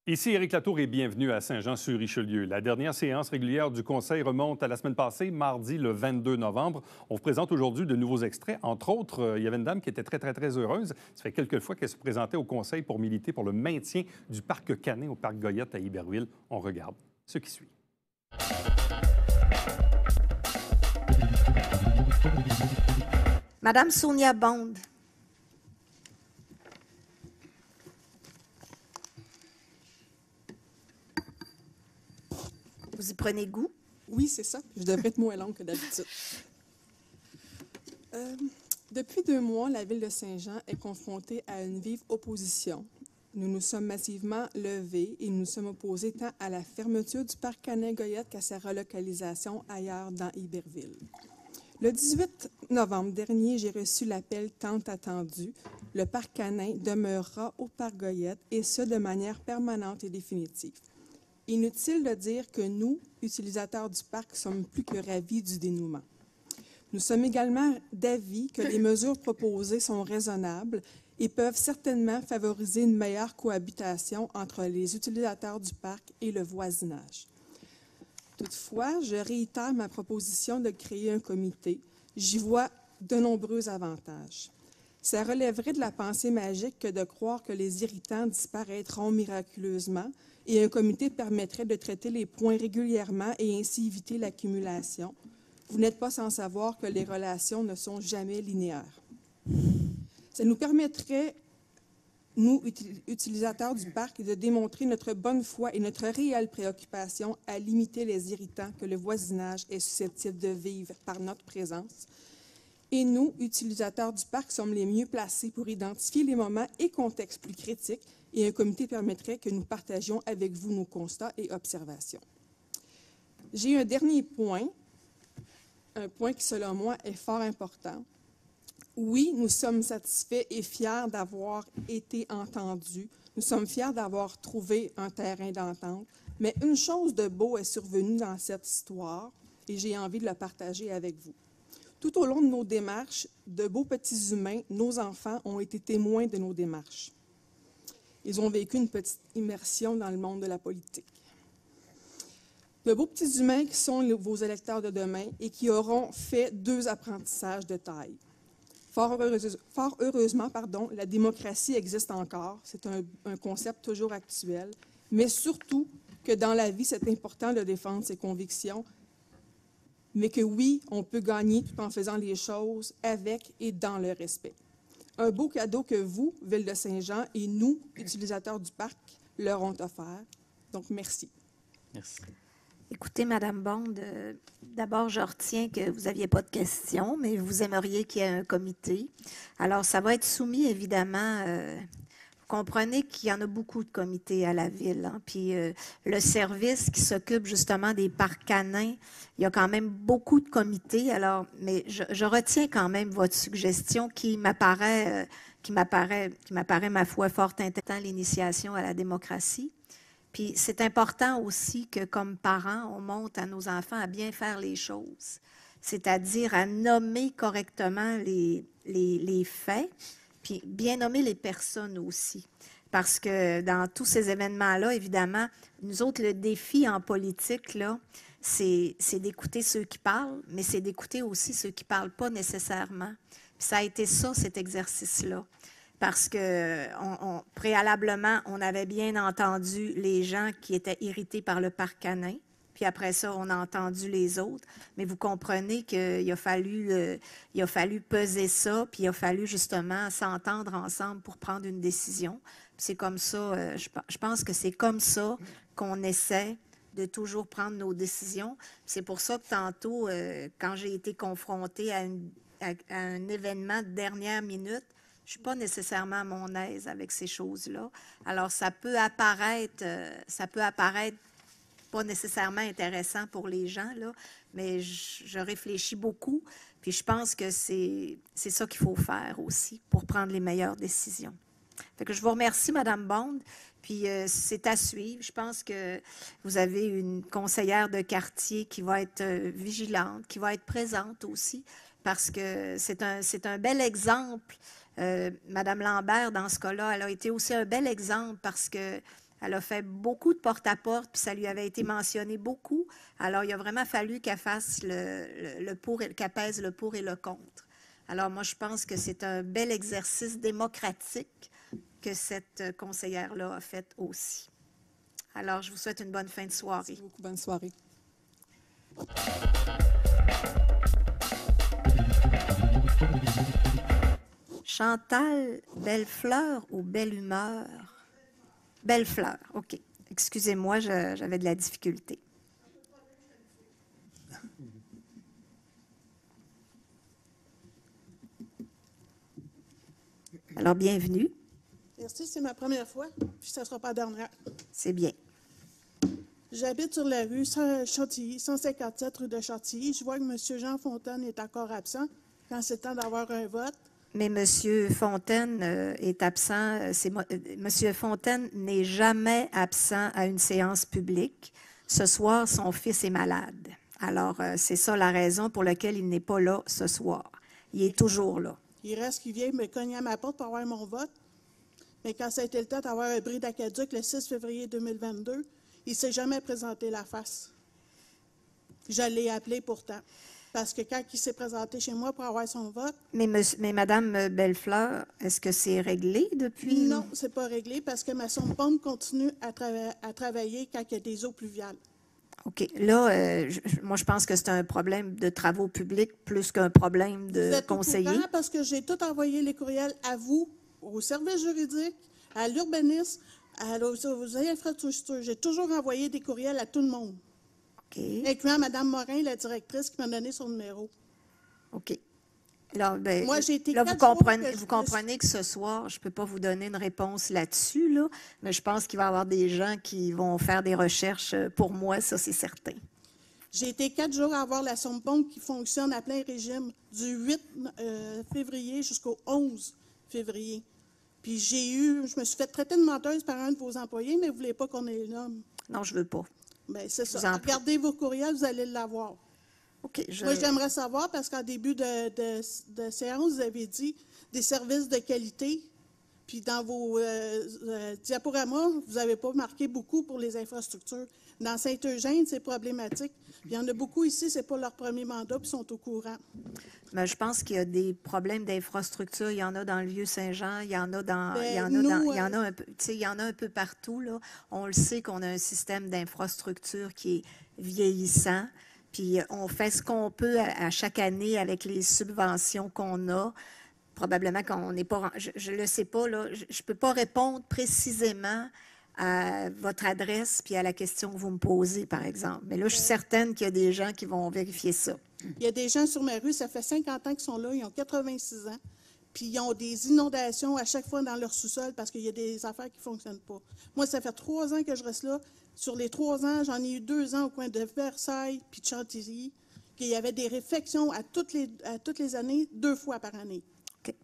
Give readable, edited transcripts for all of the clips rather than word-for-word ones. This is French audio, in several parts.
Ici Éric Latour et bienvenue à Saint-Jean-sur-Richelieu. La dernière séance régulière du Conseil remonte à la semaine passée, mardi le 22 novembre. On vous présente aujourd'hui de nouveaux extraits. Entre autres, il y avait une dame qui était très heureuse. Ça fait quelques fois qu'elle se présentait au Conseil pour militer pour le maintien du parc Canin au parc Goyette à Iberville. On regarde ce qui suit. Madame Sonia Bond. Vous y prenez goût? Oui, c'est ça. Je devrais être moins longue que d'habitude. Depuis 2 mois, la ville de Saint-Jean est confrontée à une vive opposition. Nous nous sommes massivement levés et nous nous sommes opposés tant à la fermeture du parc Canin-Goyette qu'à sa relocalisation ailleurs dans Iberville. Le 18 novembre dernier, j'ai reçu l'appel tant attendu. Le parc Canin demeurera au parc Goyette et ce, de manière permanente et définitive. Inutile de dire que nous, utilisateurs du parc, sommes plus que ravis du dénouement. Nous sommes également d'avis que les mesures proposées sont raisonnables et peuvent certainement favoriser une meilleure cohabitation entre les utilisateurs du parc et le voisinage. Toutefois, je réitère ma proposition de créer un comité. J'y vois de nombreux avantages. Ça relèverait de la pensée magique que de croire que les irritants disparaîtront miraculeusement et un comité permettrait de traiter les points régulièrement et ainsi éviter l'accumulation. Vous n'êtes pas sans savoir que les relations ne sont jamais linéaires. Ça nous permettrait, nous, utilisateurs du parc, de démontrer notre bonne foi et notre réelle préoccupation à limiter les irritants que le voisinage est susceptible de vivre par notre présence. Et nous, utilisateurs du parc, sommes les mieux placés pour identifier les moments et contextes plus critiques et un comité permettrait que nous partagions avec vous nos constats et observations. J'ai un dernier point, un point qui, selon moi, est fort important. Oui, nous sommes satisfaits et fiers d'avoir été entendus. Nous sommes fiers d'avoir trouvé un terrain d'entente. Mais une chose de beau est survenue dans cette histoire et j'ai envie de la partager avec vous. Tout au long de nos démarches, de beaux petits humains, nos enfants, ont été témoins de nos démarches. Ils ont vécu une petite immersion dans le monde de la politique. De beaux petits humains qui sont vos électeurs de demain et qui auront fait 2 apprentissages de taille. Fort heureusement, la démocratie existe encore. C'est un concept toujours actuel. Mais surtout que dans la vie, c'est important de défendre ses convictions, mais que oui, on peut gagner tout en faisant les choses avec et dans le respect. Un beau cadeau que vous, Ville de Saint-Jean, et nous, utilisateurs du parc, leur ont offert. Donc, merci. Merci. Écoutez, Madame Bond, d'abord, je retiens que vous n'aviez pas de questions, mais vous aimeriez qu'il y ait un comité. Alors, ça va être soumis, évidemment. Vous comprenez qu'il y en a beaucoup de comités à la ville. Hein? Puis le service qui s'occupe justement des parcs canins, il y a quand même beaucoup de comités. Alors, mais je retiens quand même votre suggestion qui m'apparaît, ma foi, fort intéressante, l'initiation à la démocratie. Puis c'est important aussi que, comme parents, on montre à nos enfants à bien faire les choses, c'est-à-dire à nommer correctement les faits, puis bien nommer les personnes aussi. Parce que dans tous ces événements-là, évidemment, nous autres, le défi en politique, là, c'est d'écouter ceux qui parlent, mais c'est d'écouter aussi ceux qui ne parlent pas nécessairement. Puis ça a été ça, cet exercice-là. Parce que préalablement, on avait bien entendu les gens qui étaient irrités par le parc canin. Puis après ça, on a entendu les autres. Mais vous comprenez qu'il a fallu peser ça, puis il a fallu justement s'entendre ensemble pour prendre une décision. C'est comme ça, je pense que c'est comme ça qu'on essaie de toujours prendre nos décisions. C'est pour ça que tantôt, quand j'ai été confrontée à un événement de dernière minute, je ne suis pas nécessairement à mon aise avec ces choses-là. Alors, ça peut apparaître pas nécessairement intéressant pour les gens, là, mais je réfléchis beaucoup, puis je pense que c'est ça qu'il faut faire aussi pour prendre les meilleures décisions. Fait que je vous remercie, Madame Bond, Puis c'est à suivre. Je pense que vous avez une conseillère de quartier qui va être vigilante, qui va être présente aussi, parce que c'est un bel exemple. Madame Lambert, dans ce cas-là, elle a été aussi un bel exemple parce que elle a fait beaucoup de porte-à-porte, puis ça lui avait été mentionné beaucoup. Alors, il a vraiment fallu qu'elle fasse qu'elle pèse le pour et le contre. Alors, moi, je pense que c'est un bel exercice démocratique que cette conseillère-là a fait aussi. Alors, je vous souhaite une bonne fin de soirée. Merci beaucoup. Bonne soirée. Chantal Bellefleur ou Belle Humeur? Bellefleur, OK. Excusez-moi, j'avais de la difficulté. Alors, bienvenue. Merci, c'est ma première fois, puis ça ne sera pas la dernière. C'est bien. J'habite sur la rue Chantilly, 157 rue de Chantilly. Je vois que M. Jean Fontaine est encore absent quand c'est temps d'avoir un vote. Mais M. Fontaine est absent. M. Fontaine n'est jamais absent à une séance publique. Ce soir, son fils est malade. Alors, c'est ça la raison pour laquelle il n'est pas là ce soir. Il est toujours là. Il reste qu'il vient me cogner à ma porte pour avoir mon vote. Mais quand ça a été le temps d'avoir un bris d'aqueduc le 6 février 2022, il ne s'est jamais présenté la face. Je l'ai appelé pourtant. Parce que quand il s'est présenté chez moi pour avoir son vote... Mais Mme Bellefleur, est-ce que c'est réglé depuis? Non, ce n'est pas réglé parce que ma sonde pompe continue à travailler quand il y a des eaux pluviales. OK. Là, moi, je pense que c'est un problème de travaux publics plus qu'un problème de conseiller. Vous êtes au courant parce que j'ai tout envoyé les courriels à vous, au service juridique, à l'urbanisme, aux infrastructures. J'ai toujours envoyé des courriels à tout le monde. OK. Incluant Mme Morin, la directrice, qui m'a donné son numéro. OK. Là, ben, moi, j'ai été là vous comprenez que ce soir, je ne peux pas vous donner une réponse là-dessus, là, mais je pense qu'il va y avoir des gens qui vont faire des recherches pour moi, ça, c'est certain. J'ai été 4 jours à avoir la sonde pompe qui fonctionne à plein régime, du 8 février jusqu'au 11 février. Puis je me suis fait traiter de menteuse par un de vos employés, mais vous ne voulez pas qu'on ait l'homme. Non, je ne veux pas. Bien, c'est ça. Regardez vos courriels, vous allez l'avoir. OK. Moi, j'aimerais savoir, parce qu'en début de séance, vous avez dit des services de qualité. Puis dans vos diaporamas, vous n'avez pas marqué beaucoup pour les infrastructures. Dans Saint-Eugène, c'est problématique. Il y en a beaucoup ici, ce n'est pas leur premier mandat, puis ils sont au courant. Mais je pense qu'il y a des problèmes d'infrastructure. Il y en a dans le Vieux-Saint-Jean, il y en a il y en a un peu partout, là. On le sait qu'on a un système d'infrastructure qui est vieillissant. Puis on fait ce qu'on peut à chaque année avec les subventions qu'on a. Probablement qu'on n'est pas... Je ne le sais pas, là. Je ne peux pas répondre précisément à votre adresse puis à la question que vous me posez, par exemple. Mais là, je suis certaine qu'il y a des gens qui vont vérifier ça. Il y a des gens sur ma rue, ça fait 50 ans qu'ils sont là, ils ont 86 ans, puis ils ont des inondations à chaque fois dans leur sous-sol parce qu'il y a des affaires qui ne fonctionnent pas. Moi, ça fait 3 ans que je reste là. Sur les 3 ans, j'en ai eu 2 ans au coin de Versailles puis de Chantilly, qu'il y avait des réfections à toutes les années, 2 fois par année. OK.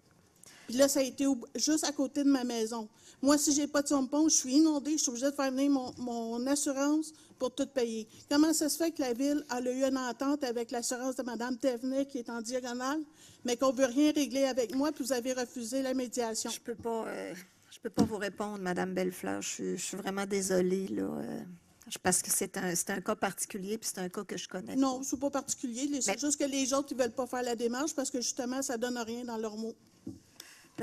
Puis là, ça a été juste à côté de ma maison. Moi, si je n'ai pas de sonde pompe, je suis inondée, je suis obligée de faire venir mon assurance pour tout payer. Comment ça se fait que la Ville a eu une entente avec l'assurance de Mme Thévenet qui est en diagonale, mais qu'on ne veut rien régler avec moi, puis vous avez refusé la médiation? Je peux pas vous répondre, Mme Bellefleur. Je suis vraiment désolée, là. Parce que c'est un cas particulier, puis c'est un cas que je connais. Non, ce n'est pas particulier. C'est juste que les autres, ils ne veulent pas faire la démarche parce que, justement, ça ne donne rien dans leurs mots.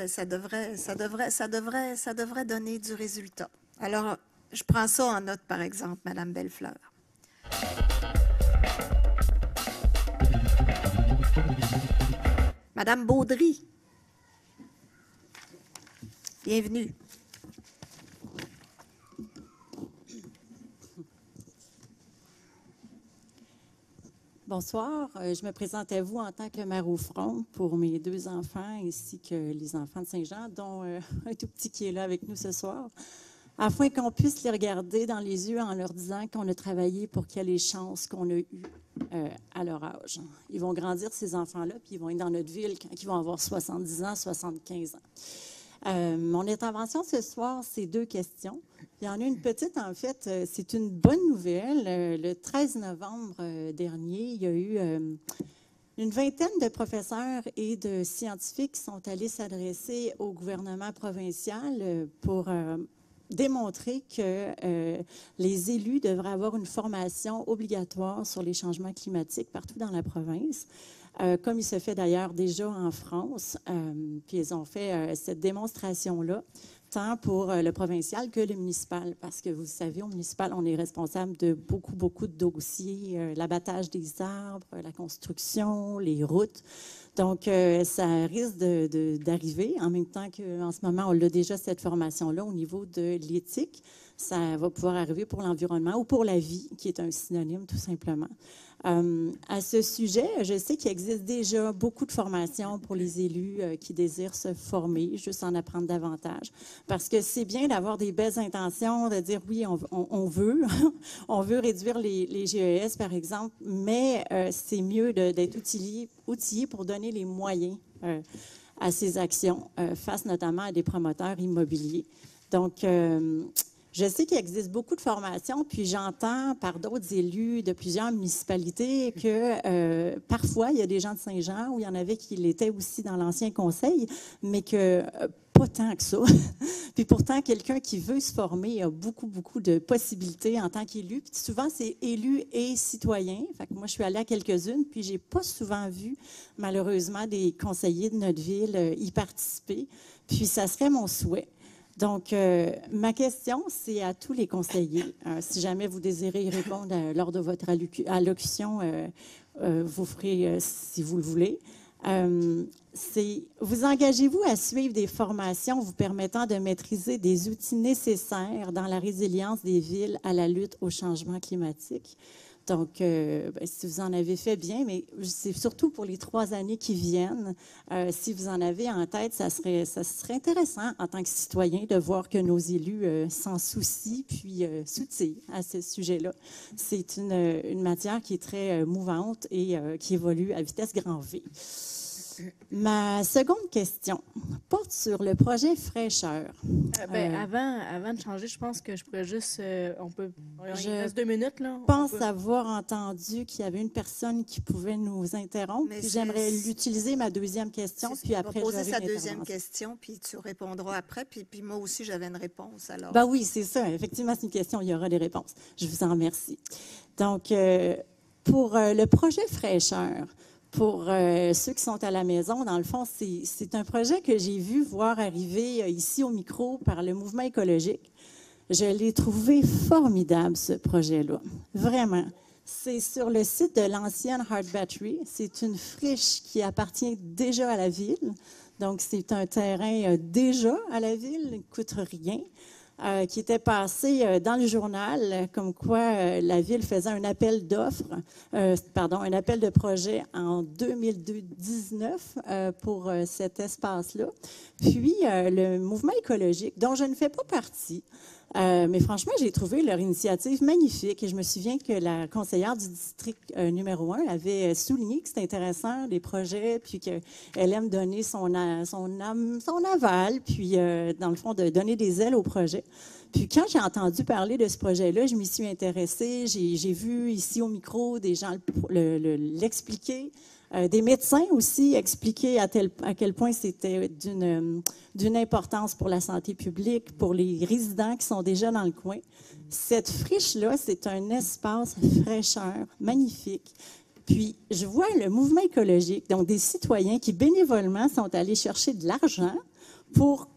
Ça devrait donner du résultat. Alors, je prends ça en note, par exemple, Mme Bellefleur. Mme Baudry. Bienvenue. Bonsoir, je me présente à vous en tant que mère au front pour mes 2 enfants ainsi que les enfants de Saint-Jean, dont un tout petit qui est là avec nous ce soir, afin qu'on puisse les regarder dans les yeux en leur disant qu'on a travaillé pour qu'il y ait les chances qu'on a eues à leur âge. Ils vont grandir, ces enfants-là, puis ils vont être dans notre ville quand ils vont avoir 70 ans, 75 ans. Mon intervention ce soir, c'est 2 questions. Il y en a une petite, en fait, c'est une bonne nouvelle. Le 13 novembre dernier, il y a eu une vingtaine de professeurs et de scientifiques qui sont allés s'adresser au gouvernement provincial pour démontrer que les élus devraient avoir une formation obligatoire sur les changements climatiques partout dans la province. Comme il se fait d'ailleurs déjà en France. Puis ils ont fait cette démonstration-là, tant pour le provincial que le municipal, parce que vous savez, au municipal, on est responsable de beaucoup de dossiers, l'abattage des arbres, la construction, les routes. Donc, ça risque d'arriver, en même temps qu'en ce moment, on a déjà cette formation-là au niveau de l'éthique. Ça va pouvoir arriver pour l'environnement ou pour la vie, qui est un synonyme tout simplement. À ce sujet, je sais qu'il existe déjà beaucoup de formations pour les élus qui désirent se former, juste en apprendre davantage. Parce que c'est bien d'avoir des belles intentions, de dire oui, on veut, on veut réduire les GES, par exemple, mais c'est mieux d'être outillé pour donner les moyens à ces actions, face notamment à des promoteurs immobiliers. Donc, je sais qu'il existe beaucoup de formations, puis j'entends par d'autres élus de plusieurs municipalités que parfois, il y a des gens de Saint-Jean, où il y en avait qui l'étaient aussi dans l'ancien conseil, mais que pas tant que ça. Puis pourtant, quelqu'un qui veut se former a beaucoup de possibilités en tant qu'élu. Puis souvent, c'est élu et citoyen. Fait que moi, je suis allée à quelques-unes, puis j'ai pas souvent vu, malheureusement, des conseillers de notre ville y participer. Puis ça serait mon souhait. Donc, ma question, c'est à tous les conseillers. Si jamais vous désirez y répondre lors de votre allocution, vous ferez si vous le voulez. Vous engagez-vous à suivre des formations vous permettant de maîtriser des outils nécessaires dans la résilience des villes à la lutte au changement climatique? Donc, si vous en avez fait bien, mais c'est surtout pour les 3 années qui viennent. Si vous en avez en tête, ça serait intéressant en tant que citoyen de voir que nos élus s'en soucient puis s'outillent à ce sujet-là. C'est une matière qui est très mouvante et qui évolue à vitesse grand V. Ma seconde question porte sur le projet Fraîcheur. Avant de changer, je pense que je pourrais juste... il reste 2 minutes, là. Je pense avoir entendu qu'il y avait une personne qui pouvait nous interrompre. Puis j'aimerais l'utiliser, ma deuxième question, puis après, poser sa deuxième question, puis tu répondras après. Puis moi aussi, j'avais une réponse. Alors. Ben oui, c'est ça. Effectivement, c'est une question, il y aura des réponses. Je vous en remercie. Donc, pour le projet Fraîcheur, pour ceux qui sont à la maison, dans le fond, c'est un projet que j'ai vu voir arriver ici au micro par le mouvement écologique. Je l'ai trouvé formidable, ce projet-là. Vraiment. C'est sur le site de l'ancienne Hard Battery. C'est une friche qui appartient déjà à la ville. Donc, c'est un terrain déjà à la ville, ne coûte rien. Qui était passé dans le journal, comme quoi la Ville faisait un appel d'offres, un appel de projet en 2019 pour cet espace-là. Puis, le mouvement écologique, dont je ne fais pas partie, mais franchement, j'ai trouvé leur initiative magnifique et je me souviens que la conseillère du district numéro 1 avait souligné que c'était intéressant, les projets, puis qu'elle aime donner son aval, puis dans le fond, de donner des ailes au projet. Puis quand j'ai entendu parler de ce projet-là, je m'y suis intéressée. J'ai vu ici au micro des gens l'expliquer. Des médecins aussi expliquaient à quel point c'était d'une importance pour la santé publique, pour les résidents qui sont déjà dans le coin. Cette friche-là, c'est un espace fraîcheur magnifique. Puis, je vois le mouvement écologique, donc des citoyens qui bénévolement sont allés chercher de l'argent pour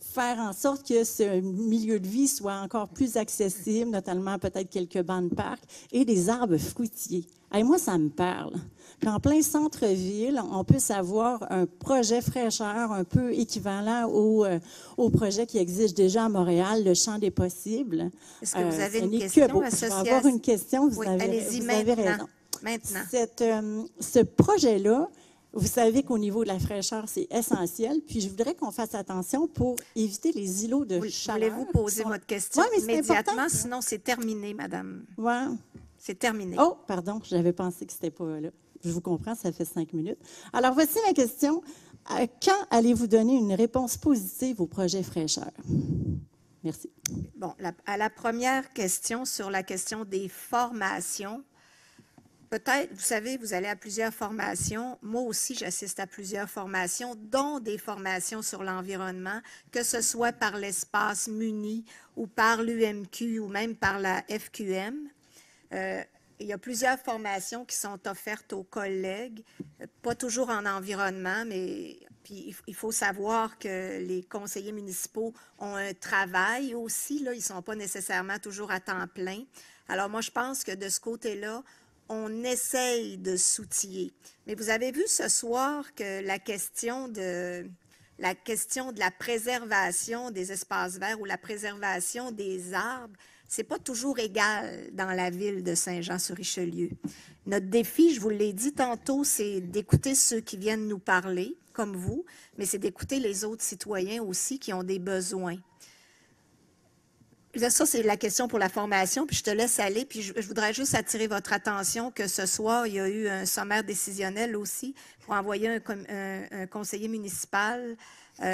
faire en sorte que ce milieu de vie soit encore plus accessible, notamment peut-être quelques bancs de parc et des arbres fruitiers. Et moi, ça me parle. Qu'en plein centre-ville, on puisse avoir un projet fraîcheur un peu équivalent au projet qui existe déjà à Montréal, le Champ des possibles. Est-ce que vous avez une question, Je vais avoir une question, vous avez raison. Maintenant. Ce projet-là, vous savez qu'au niveau de la fraîcheur, c'est essentiel. Puis je voudrais qu'on fasse attention pour éviter les îlots de chaleur. Voulez-vous poser votre question immédiatement? Sinon, c'est terminé, madame. Ouais. C'est terminé. Oh, pardon, j'avais pensé que c'était pas là. Je vous comprends, ça fait 5 minutes. Alors, voici ma question. Quand allez-vous donner une réponse positive au projet Fraîcheur? Merci. Bon, à la première question, sur la question des formations, peut-être, vous savez, vous allez à plusieurs formations. Moi aussi, j'assiste à plusieurs formations, dont des formations sur l'environnement, que ce soit par l'espace MUNI ou par l'UMQ ou même par la FQM. Il y a plusieurs formations qui sont offertes aux collègues, pas toujours en environnement, mais puis il faut savoir que les conseillers municipaux ont un travail aussi, là, ils ne sont pas nécessairement toujours à temps plein. Alors moi, je pense que de ce côté-là, on essaye de s'outiller. Mais vous avez vu ce soir que la question de la préservation des espaces verts ou la préservation des arbres, c'est pas toujours égal dans la ville de Saint-Jean-sur-Richelieu. Notre défi, je vous l'ai dit tantôt, c'est d'écouter ceux qui viennent nous parler, comme vous, mais c'est d'écouter les autres citoyens aussi qui ont des besoins. Là, ça, c'est la question pour la formation, puis je te laisse aller, puis je voudrais juste attirer votre attention que ce soir, il y a eu un sommaire décisionnel aussi pour envoyer un conseiller municipal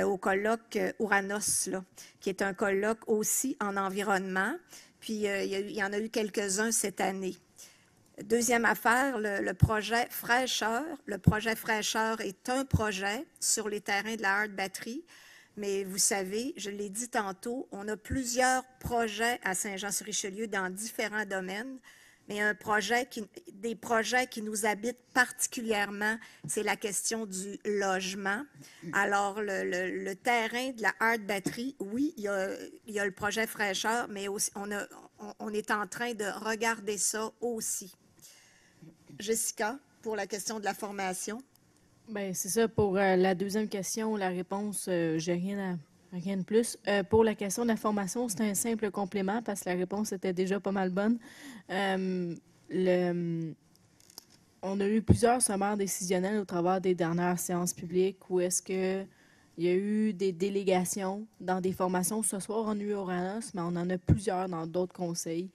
au colloque Ouranos, là, qui est un colloque aussi en environnement, puis il y en a eu quelques-uns cette année. Deuxième affaire, le projet Fraîcheur. Le projet Fraîcheur est un projet sur les terrains de la Hart Battery. Mais vous savez, je l'ai dit tantôt, on a plusieurs projets à Saint-Jean-sur-Richelieu dans différents domaines, mais des projets qui nous habitent particulièrement, c'est la question du logement. Alors, le terrain de la Hart Battery, oui, il y a le projet Fraîcheur, mais aussi, on est en train de regarder ça aussi. Jessica, pour la question de la formation. Bien, c'est ça. Pour la deuxième question, la réponse, j'ai rien de plus. Pour la question de la formation, c'est un simple complément parce que la réponse était déjà pas mal bonne. On a eu plusieurs sommaires décisionnels au travers des dernières séances publiques où est-ce qu'il y a eu des délégations dans des formations. Ce soir, on a eu Ouranos, mais on en a plusieurs dans d'autres conseils.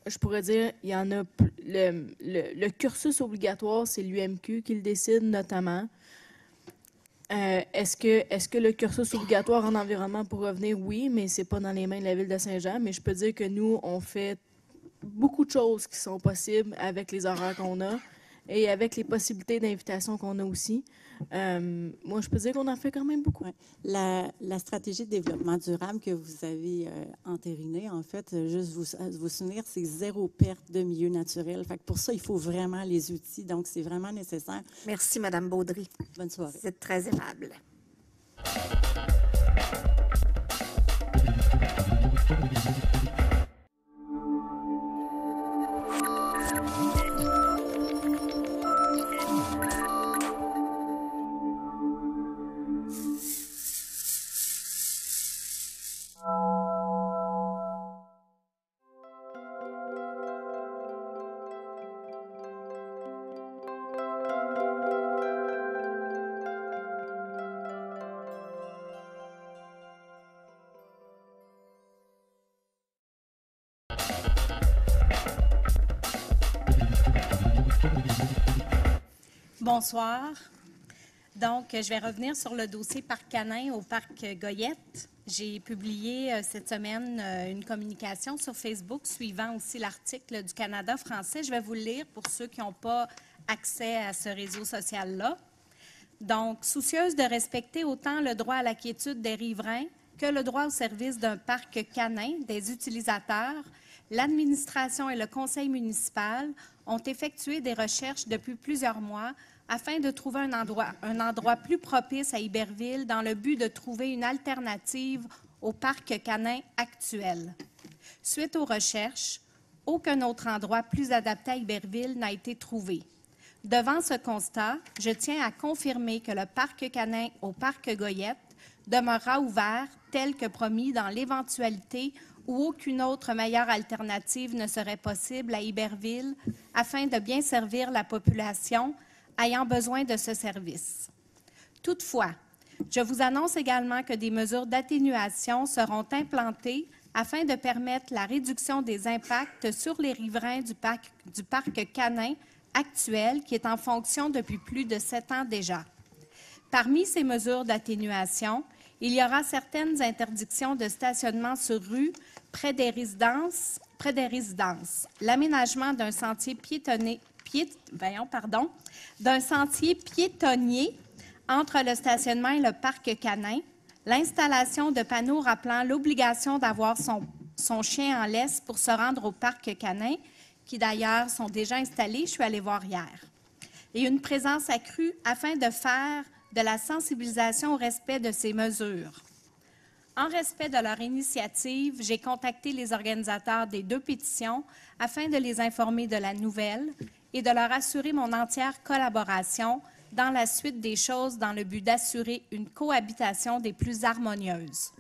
Je pourrais dire, il y en a le cursus obligatoire, c'est l'UMQ qui le décide notamment. Est-ce que le cursus obligatoire en environnement pourrait revenir? Oui, mais c'est pas dans les mains de la Ville de Saint-Jean. Mais je peux dire que nous, on fait beaucoup de choses qui sont possibles avec les horaires qu'on a et avec les possibilités d'invitation qu'on a aussi. Moi, je peux dire qu'on en fait quand même beaucoup. Ouais. La stratégie de développement durable que vous avez entérinée, en fait, juste vous souvenir, c'est 0 perte de milieu naturel. Fait que pour ça, il faut vraiment les outils. Donc, c'est vraiment nécessaire. Merci, Mme Baudry. Bonne soirée. Vous êtes très aimable. Bonsoir. Donc, je vais revenir sur le dossier Parc Canin au Parc Goyette. J'ai publié cette semaine une communication sur Facebook suivant aussi l'article du Canada français. Je vais vous le lire pour ceux qui n'ont pas accès à ce réseau social-là. Donc, soucieuse de respecter autant le droit à la quiétude des riverains que le droit au service d'un parc canin des utilisateurs, l'administration et le conseil municipal ont effectué des recherches depuis plusieurs mois afin de trouver un endroit plus propice à Iberville dans le but de trouver une alternative au parc canin actuel. Suite aux recherches, aucun autre endroit plus adapté à Iberville n'a été trouvé. Devant ce constat, je tiens à confirmer que le parc canin au parc Goyette demeurera ouvert tel que promis dans l'éventualité où aucune autre meilleure alternative ne serait possible à Iberville afin de bien servir la population ayant besoin de ce service. Toutefois, je vous annonce également que des mesures d'atténuation seront implantées afin de permettre la réduction des impacts sur les riverains du parc canin actuelle qui est en fonction depuis plus de 7 ans déjà. Parmi ces mesures d'atténuation, il y aura certaines interdictions de stationnement sur rue près des résidences, l'aménagement d'un sentier piétonnier entre le stationnement et le parc canin, l'installation de panneaux rappelant l'obligation d'avoir son chien en laisse pour se rendre au parc canin, qui d'ailleurs sont déjà installés, je suis allée voir hier, et une présence accrue afin de faire de la sensibilisation au respect de ces mesures. En respect de leur initiative, j'ai contacté les organisateurs des 2 pétitions afin de les informer de la nouvelle et de leur assurer mon entière collaboration dans la suite des choses dans le but d'assurer une cohabitation des plus harmonieuses.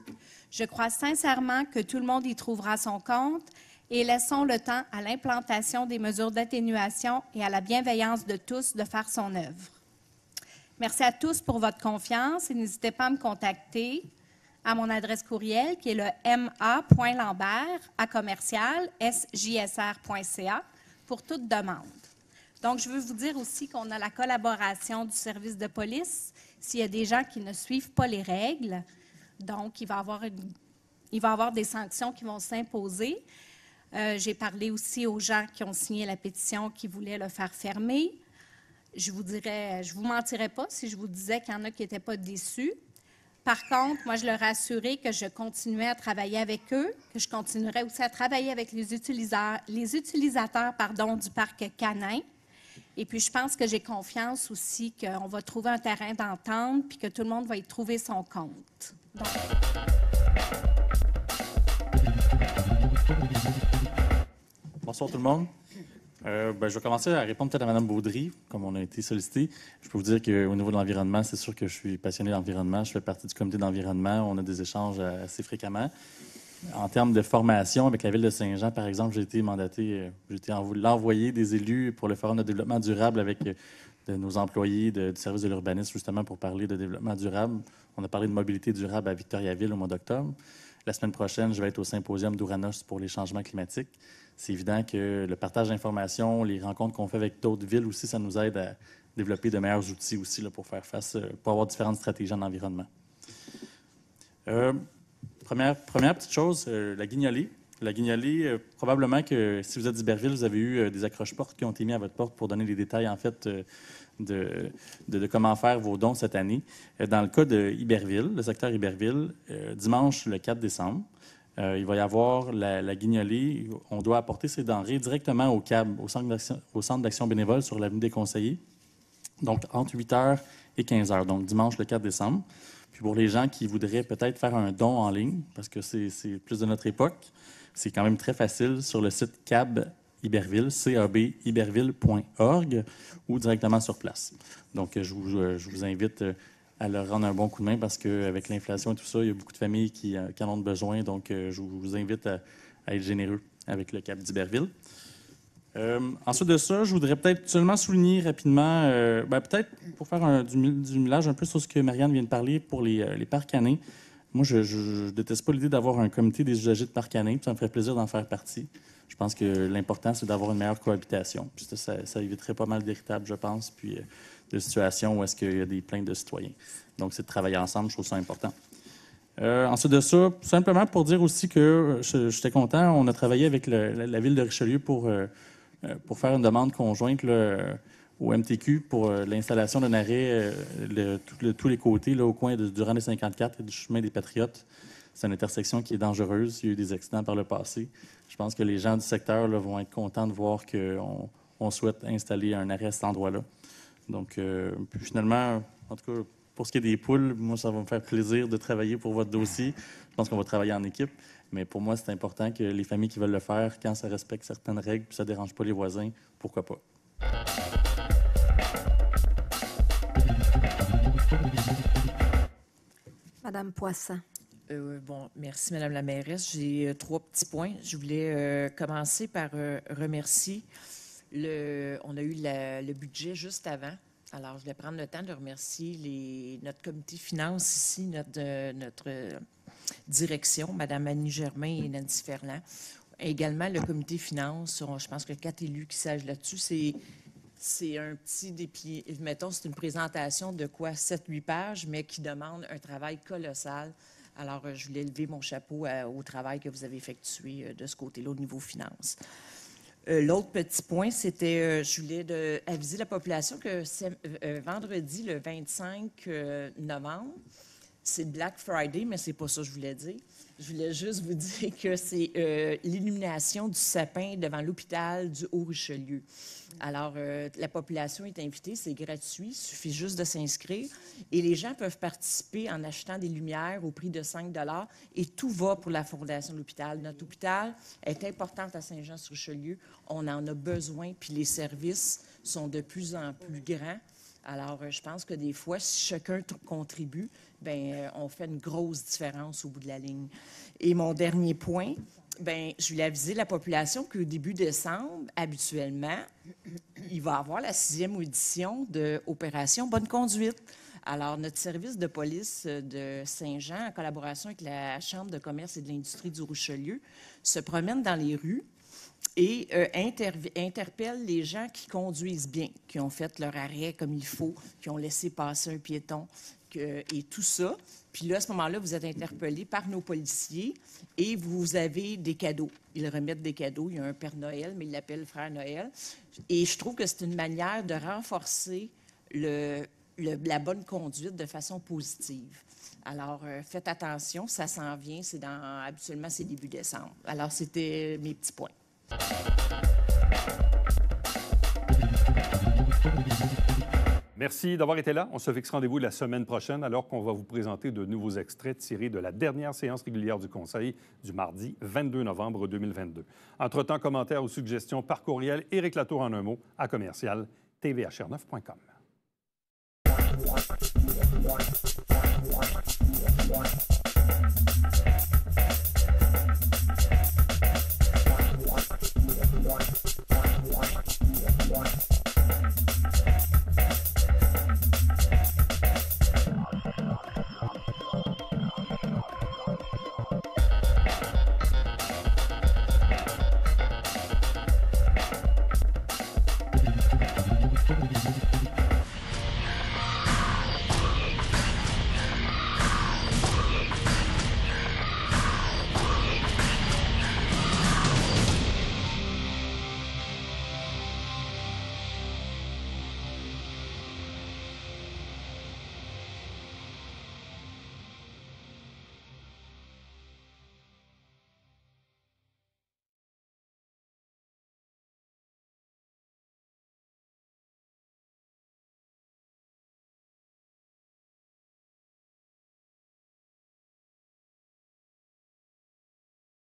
Je crois sincèrement que tout le monde y trouvera son compte et laissons le temps à l'implantation des mesures d'atténuation et à la bienveillance de tous de faire son œuvre. Merci à tous pour votre confiance et n'hésitez pas à me contacter à mon adresse courriel qui est le ma.lambert@sjsr.ca pour toute demande. Donc, je veux vous dire aussi qu'on a la collaboration du service de police s'il y a des gens qui ne suivent pas les règles. Donc, il va y avoir des sanctions qui vont s'imposer. J'ai parlé aussi aux gens qui ont signé la pétition qui voulaient le faire fermer. Je vous mentirais pas si je vous disais qu'il y en a qui n'étaient pas déçus. Par contre, moi, je leur ai assuré que je continuais à travailler avec eux, que je continuerais aussi à travailler avec les utilisateurs du parc canin. Et puis, je pense que j'ai confiance aussi qu'on va trouver un terrain d'entente puis que tout le monde va y trouver son compte. Donc... Bonsoir tout le monde. Je vais commencer à répondre peut-être à Mme Baudry, comme on a été sollicité. Je peux vous dire qu'au niveau de l'environnement, c'est sûr que je suis passionné d'environnement. Je fais partie du comité d'environnement. On a des échanges assez fréquemment. En termes de formation, avec la Ville de Saint-Jean, par exemple, j'ai été mandaté, l'envoyé des élus pour le Forum de développement durable avec de nos employés du service de l'urbanisme, justement, pour parler de développement durable. On a parlé de mobilité durable à Victoriaville au mois d'octobre. La semaine prochaine, je vais être au symposium d'Ouranos pour les changements climatiques. C'est évident que le partage d'informations, les rencontres qu'on fait avec d'autres villes aussi, ça nous aide à développer de meilleurs outils aussi là, pour faire face, pour avoir différentes stratégies en environnement. Première petite chose, la guignolée. La guignolée, probablement que si vous êtes d'Iberville, vous avez eu des accroche-portes qui ont été mis à votre porte pour donner les détails, en fait, de comment faire vos dons cette année. Dans le cas de Iberville, le secteur Iberville, dimanche, le 4 décembre, il va y avoir la guignolée. On doit apporter ces denrées directement au CAB, au Centre d'action bénévole sur l'avenue des Conseillers, donc entre 8h et 15h, donc dimanche le 4 décembre. Puis pour les gens qui voudraient peut-être faire un don en ligne, parce que c'est plus de notre époque, c'est quand même très facile sur le site CAB Iberville, cabiberville.org, ou directement sur place. Donc, je vous invite à leur rendre un bon coup de main parce qu'avec l'inflation et tout ça, il y a beaucoup de familles qui en ont besoin. Donc, je vous invite à être généreux avec le CAB d'Iberville. Ensuite de ça, je voudrais peut-être seulement souligner rapidement, peut-être pour faire du millage un peu sur ce que Marianne vient de parler pour les parcs canins. Moi, je ne déteste pas l'idée d'avoir un comité des usagers de parcs canins. Ça me ferait plaisir d'en faire partie. Je pense que l'important, c'est d'avoir une meilleure cohabitation. Puis ça éviterait pas mal d'irritables, je pense, puis de situations où est-ce qu'il y a des plaintes de citoyens. Donc, c'est de travailler ensemble. Je trouve ça important. Ensuite de ça, simplement pour dire aussi que j'étais content. On a travaillé avec la Ville de Richelieu pour faire une demande conjointe là, au MTQ pour l'installation d'un arrêt de tous les côtés, là, au coin du rang des 54 et du chemin des Patriotes. C'est une intersection qui est dangereuse. Il y a eu des accidents par le passé. Je pense que les gens du secteur là, vont être contents de voir qu'on souhaite installer un arrêt à cet endroit-là. Donc, puis finalement, en tout cas, pour ce qui est des poules, moi, ça va me faire plaisir de travailler pour votre dossier. Je pense qu'on va travailler en équipe. Mais pour moi, c'est important que les familles qui veulent le faire, quand ça respecte certaines règles puis ça ne dérange pas les voisins, pourquoi pas. Madame Poisson. Merci, Madame la mairesse. J'ai 3 petits points. Je voulais commencer par remercier. On a eu le budget juste avant. Alors, je voulais prendre le temps de remercier notre comité finance ici, notre direction, Mme Annie Germain et Nancy Ferland. Également, le comité finance, je pense que 4 élus qui s'agissent là-dessus. C'est un petit déplié. Mettons, c'est une présentation de quoi 7-8 pages, mais qui demande un travail colossal. Alors, je voulais lever mon chapeau au travail que vous avez effectué de ce côté-là au niveau finances. L'autre petit point, c'était, je voulais aviser la population que vendredi, le 25 novembre, c'est Black Friday, mais c'est pas ça que je voulais dire. Je voulais juste vous dire que c'est l'illumination du sapin devant l'hôpital du Haut-Richelieu. Alors, la population est invitée, c'est gratuit, il suffit juste de s'inscrire. Et les gens peuvent participer en achetant des lumières au prix de 5 $ et tout va pour la Fondation de l'hôpital. Notre hôpital est importante à Saint-Jean-sur-Richelieu. On en a besoin, puis les services sont de plus en plus grands. Alors, je pense que des fois, si chacun contribue, bien, on fait une grosse différence au bout de la ligne. Et mon dernier point, bien, je voulais aviser la population qu'au début décembre, habituellement, il va y avoir la 6e édition de Opération Bonne Conduite. Alors, notre service de police de Saint-Jean, en collaboration avec la Chambre de commerce et de l'industrie du Richelieu, se promène dans les rues et interpelle les gens qui conduisent bien, qui ont fait leur arrêt comme il faut, qui ont laissé passer un piéton et tout ça. Puis là, à ce moment-là, vous êtes interpellés par nos policiers et vous avez des cadeaux. Ils remettent des cadeaux. Il y a un Père Noël, mais ils l'appellent Frère Noël. Et je trouve que c'est une manière de renforcer la bonne conduite de façon positive. Alors, faites attention, ça s'en vient. Habituellement, c'est début décembre. Alors, c'était mes petits points. Merci d'avoir été là. On se fixe rendez-vous la semaine prochaine alors qu'on va vous présenter de nouveaux extraits tirés de la dernière séance régulière du Conseil du mardi 22 novembre 2022. Entre-temps, commentaires ou suggestions par courriel, Éric Latour en un mot à commercial.tvhr9.com.